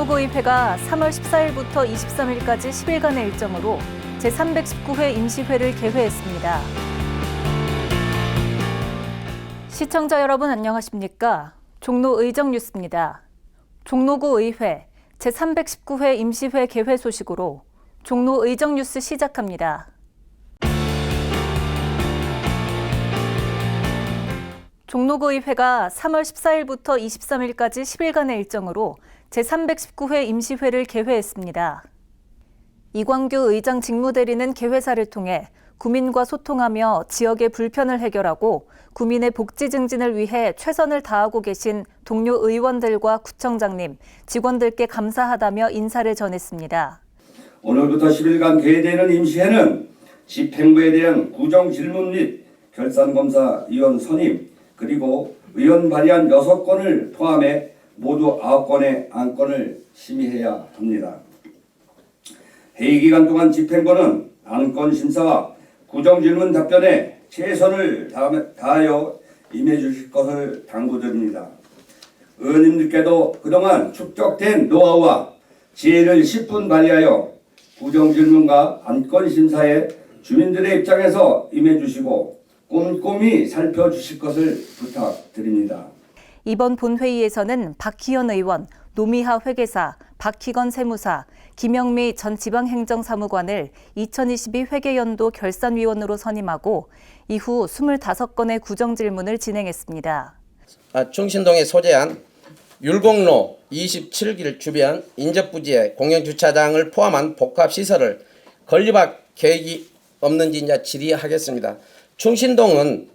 종로구의회가 3월 14일부터 23일까지 10일간의 일정으로 제319회 임시회를 개회했습니다. 시청자 여러분 안녕하십니까? 종로의정 뉴스입니다. 종로구의회 제319회 임시회 개회 소식으로 종로의정 뉴스 시작합니다. 종로구의회가 3월 14일부터 23일까지 10일간의 일정으로 제319회 임시회를 개회했습니다. 이광규 의장 직무대리는 개회사를 통해 구민과 소통하며 지역의 불편을 해결하고 구민의 복지 증진을 위해 최선을 다하고 계신 동료 의원들과 구청장님, 직원들께 감사하다며 인사를 전했습니다. 오늘부터 10일간 개회되는 임시회는 집행부에 대한 구정 질문 및 결산검사 위원 선임, 그리고 의원 발의안 6건을 포함해 모두 9건의 안건을 심의해야 합니다. 회의 기간 동안 집행부는 안건 심사와 구정질문 답변에 최선을 다하여 임해 주실 것을 당부드립니다. 의원님들께도 그동안 축적된 노하우와 지혜를 10분 발휘하여 구정질문과 안건 심사에 주민들의 입장에서 임해 주시고 꼼꼼히 살펴주실 것을 부탁드립니다. 이번 본회의에서는 박희연 의원, 노미하 회계사, 박희건 세무사, 김영미 전 지방행정사무관을 2022 회계연도 결산위원으로 선임하고 이후 25건의 구정질문을 진행했습니다. 충신동에 소재한 율곡로 27길 주변 인접부지에 공영주차장을 포함한 복합시설을 건립할 계획이 없는지 이제 질의하겠습니다. 충신동은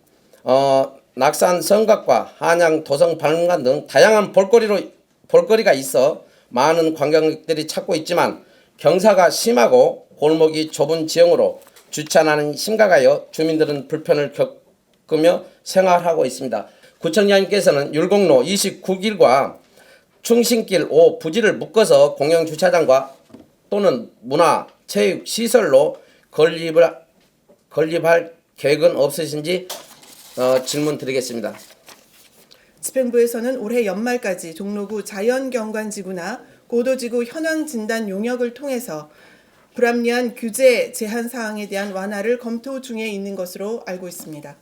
낙산 성곽과 한양 도성 박물관 등 다양한 볼거리가 있어 많은 관광객들이 찾고 있지만 경사가 심하고 골목이 좁은 지형으로 주차난이 심각하여 주민들은 불편을 겪으며 생활하고 있습니다. 구청장님께서는 율곡로 29길과 충신길 5 부지를 묶어서 공영주차장과 또는 문화, 체육, 시설로 건립할 계획은 없으신지 질문 드리겠습니다. 집행부에서는 올해 연말까지 종로구 자연경관지구나 고도지구 현황진단 용역을 통해서 불합리한 규제 제한 사항에 대한 완화를 검토 중에 있는 것으로 알고 있습니다.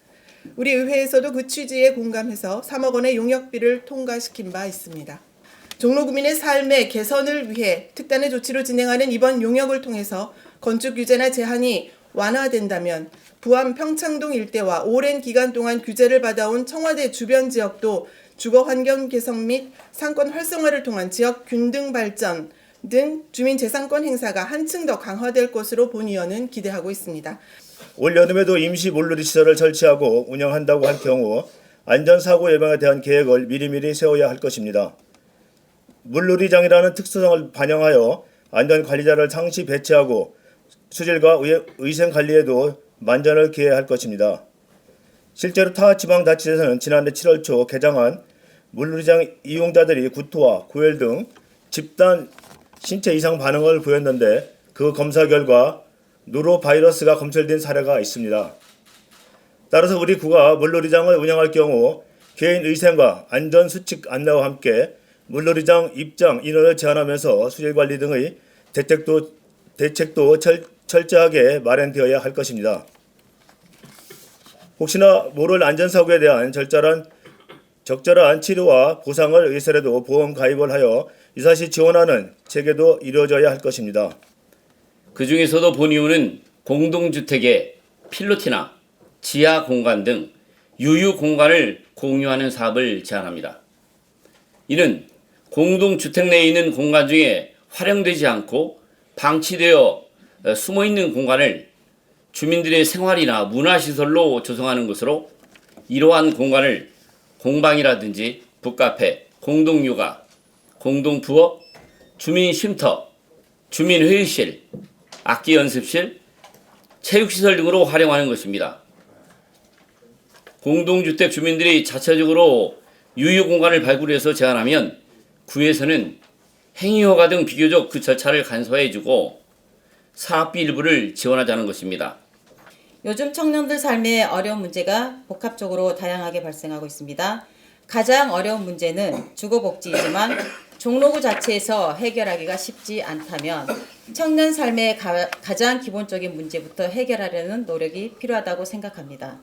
우리 의회에서도 그 취지에 공감해서 3억 원의 용역비를 통과시킨 바 있습니다. 종로구민의 삶의 개선을 위해 특단의 조치로 진행하는 이번 용역을 통해서 건축 규제나 제한이 완화된다면 부암 평창동 일대와 오랜 기간 동안 규제를 받아온 청와대 주변 지역도 주거 환경 개선 및 상권 활성화를 통한 지역 균등 발전 등 주민 재산권 행사가 한층 더 강화될 것으로 본의원은 기대하고 있습니다. 올 여름에도 임시 물놀이 시설을 설치하고 운영한다고 할 경우 안전사고 예방에 대한 계획을 미리미리 세워야 할 것입니다. 물놀이장이라는 특수성을 반영하여 안전관리자를 상시 배치하고 수질과 위생관리에도 만전을 기해야 할 것입니다. 실제로 타 지방자치에서는 지난해 7월 초 개장한 물놀이장 이용자들이 구토와 고열 등 집단 신체 이상 반응을 보였는데 그 검사 결과 노로바이러스가 검출된 사례가 있습니다. 따라서 우리 구가 물놀이장을 운영할 경우 개인위생과 안전수칙 안내와 함께 물놀이장 입장 인원을 제한하면서 수질관리 등의 대책도 철저하게 마련되어야 할 것입니다. 혹시나 모를 안전사고에 대한 적절한 치료와 보상을 위해서라도 보험 가입을 하여 유사시 지원하는 체계도 이루어져야 할 것입니다. 그 중에서도 본의원은 공동주택의 필로티나 지하 공간 등 유유 공간을 공유하는 사업을 제안합니다. 이는 공동주택 내에 있는 공간 중에 활용되지 않고 방치되어 숨어있는 공간을 주민들의 생활이나 문화시설로 조성하는 것으로 이러한 공간을 공방이라든지 북카페, 공동육아, 공동부업, 주민쉼터, 주민회의실, 악기연습실, 체육시설 등으로 활용하는 것입니다. 공동주택 주민들이 자체적으로 유휴공간을 발굴해서 제안하면 구에서는 행위허가 등 비교적 그 절차를 간소화해주고 사업비 일부를 지원하자는 것입니다. 요즘 청년들 삶에 어려운 문제가 복합적으로 다양하게 발생하고 있습니다. 가장 어려운 문제는 주거복지이지만 종로구 자체에서 해결하기가 쉽지 않다면 청년 삶의 가장 기본적인 문제부터 해결하려는 노력이 필요하다고 생각합니다.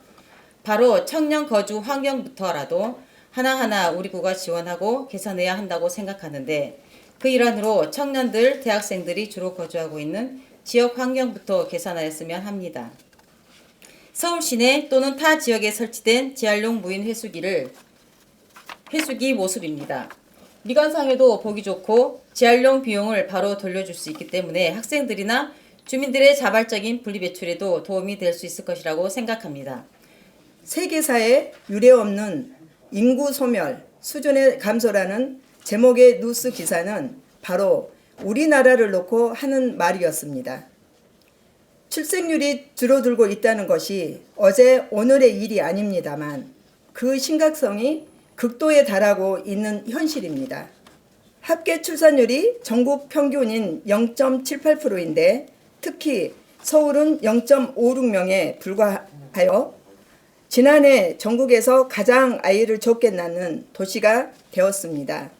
바로 청년 거주 환경부터라도 하나하나 우리 구가 지원하고 개선해야 한다고 생각하는데, 그 일환으로 청년들, 대학생들이 주로 거주하고 있는 지역 환경부터 개선하였으면 합니다. 서울 시내 또는 타 지역에 설치된 재활용 무인 회수기 모습입니다. 미관상에도 보기 좋고 재활용 비용을 바로 돌려줄 수 있기 때문에 학생들이나 주민들의 자발적인 분리배출에도 도움이 될 수 있을 것이라고 생각합니다. 세계사에 유례없는 인구 소멸 수준의 감소라는 제목의 뉴스 기사는 바로 우리나라를 놓고 하는 말이었습니다. 출생률이 줄어들고 있다는 것이 어제 오늘의 일이 아닙니다만 그 심각성이 극도에 달하고 있는 현실입니다. 합계 출산율이 전국 평균인 0.78%인데 특히 서울은 0.56명에 불과하여 지난해 전국에서 가장 아이를 적게 낳는 도시가 되었습니다.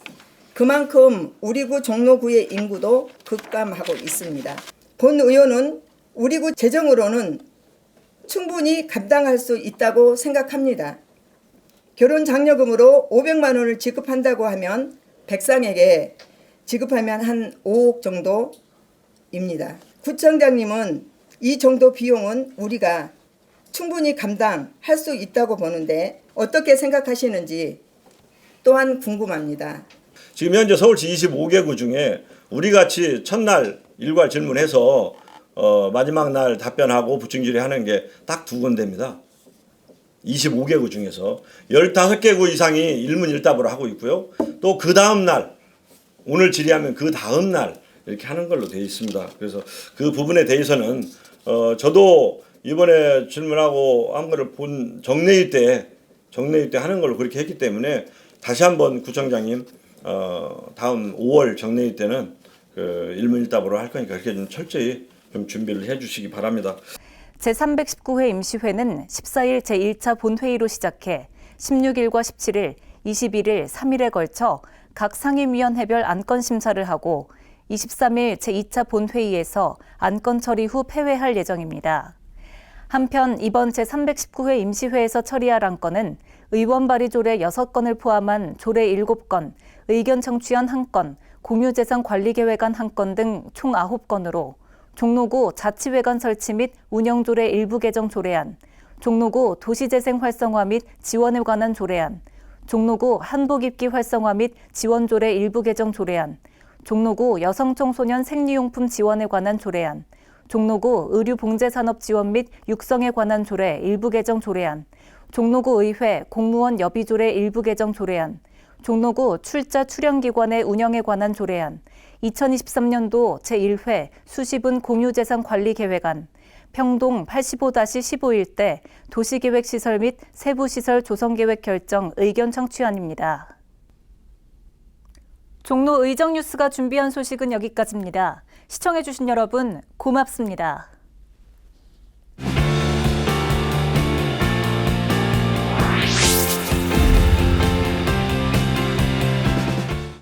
그만큼 우리 구 종로구의 인구도 급감하고 있습니다. 본 의원은 우리 구 재정으로는 충분히 감당할 수 있다고 생각합니다. 결혼 장려금으로 500만 원을 지급한다고 하면 백상에게 지급하면 한 5억 정도입니다. 구청장님은 이 정도 비용은 우리가 충분히 감당할 수 있다고 보는데 어떻게 생각하시는지 또한 궁금합니다. 지금 현재 서울시 25개구 중에 우리같이 첫날 일괄 질문해서 마지막 날 답변하고 부증 질의하는 게 딱 2군데입니다. 25개구 중에서 15개구 이상이 일문일답으로 하고 있고요. 또 그 다음 날 오늘 질의하면 그 다음 날 이렇게 하는 걸로 되어 있습니다. 그래서 그 부분에 대해서는 저도 이번에 질문하고 한 거를 본 정례위 때 하는 걸로 그렇게 했기 때문에 다시 한번 구청장님 다음 5월 정례위 때는 그 일문일답으로 할 거니까 그렇게 좀 철저히 좀 준비를 해주시기 바랍니다. 제319회 임시회는 14일 제1차 본회의로 시작해 16일과 17일, 21일, 3일에 걸쳐 각 상임위원회별 안건 심사를 하고 23일 제2차 본회의에서 안건 처리 후 폐회할 예정입니다. 한편 이번 제319회 임시회에서 처리할 안건은 의원 발의 조례 6건을 포함한 조례 7건, 의견 청취안 1건, 공유재산 관리계획안 1건 등 총 9건으로 종로구 자치회관 설치 및 운영조례 일부 개정 조례안, 종로구 도시재생 활성화 및 지원에 관한 조례안, 종로구 한복 입기 활성화 및 지원조례 일부 개정 조례안, 종로구 여성청소년 생리용품 지원에 관한 조례안, 종로구 의류봉제산업 지원 및 육성에 관한 조례 일부 개정 조례안, 종로구 의회 공무원 여비조례 일부 개정 조례안, 종로구 출자 출연기관의 운영에 관한 조례안, 2023년도 제1회 수시분 공유재산 관리계획안, 평동 85-15 일대 도시계획시설 및 세부시설 조성계획 결정 의견 청취안입니다. 종로 의정뉴스가 준비한 소식은 여기까지입니다. 시청해주신 여러분 고맙습니다.